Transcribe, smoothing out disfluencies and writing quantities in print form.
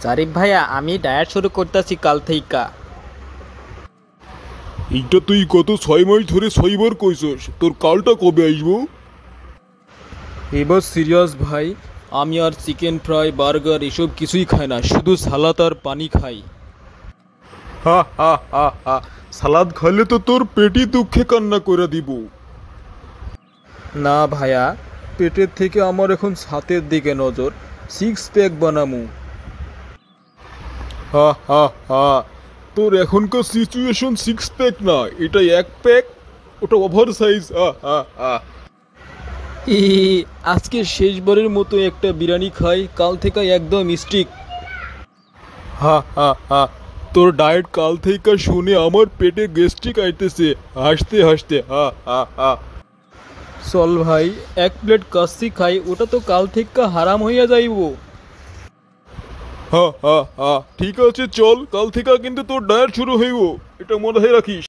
জারিফ ভাইয়া, আমি ডায়েট শুরু করতেছি কাল থেইকা। এইটা তুই গত 6 মাস ধরে 6 বার কইছস, তোর কালটা কবে আসবো? এবার সিরিয়াস ভাই, আমি আর চিকেন ফ্রাই বার্গার এসব কিছুই খাই না, শুধু সালাদ আর পানি খাই। হা হা হা হা, সালাদ খাইলে তো তোর পেটই দুঃখে কান্না করে দিব। না ভাইয়া, পেটের থেকে আমার এখন ছাতের দিকে নজর, সিক্স প্যাক বানামু। হা হা হা, তোর এখনকার সিচুয়েশন 6 প্যাক না, এটা 1 প্যাক। ওটা ওভার সাইজ। হা হা হা। ই, আজকে শেষবারের মতো একটা বিরিয়ানি খাই, কাল থেকে একদম স্ট্রিক। হা হা হা, তোর ডায়েট কাল থেকে শুনে আমার পেটে গ্যাস্ট্রিক আইতেছে হাসতে হাসতে। হা হা হা। চল ভাই, এক প্লেট কাচ্চি খাই, ওটা তো কাল থেকে হারাম হইয়া যাইব। হা হা হা, ঠিক আছে চল, কাল থেকে কিন্তু তোর ডায়েট শুরু হইব, এটা মনে রাখিস।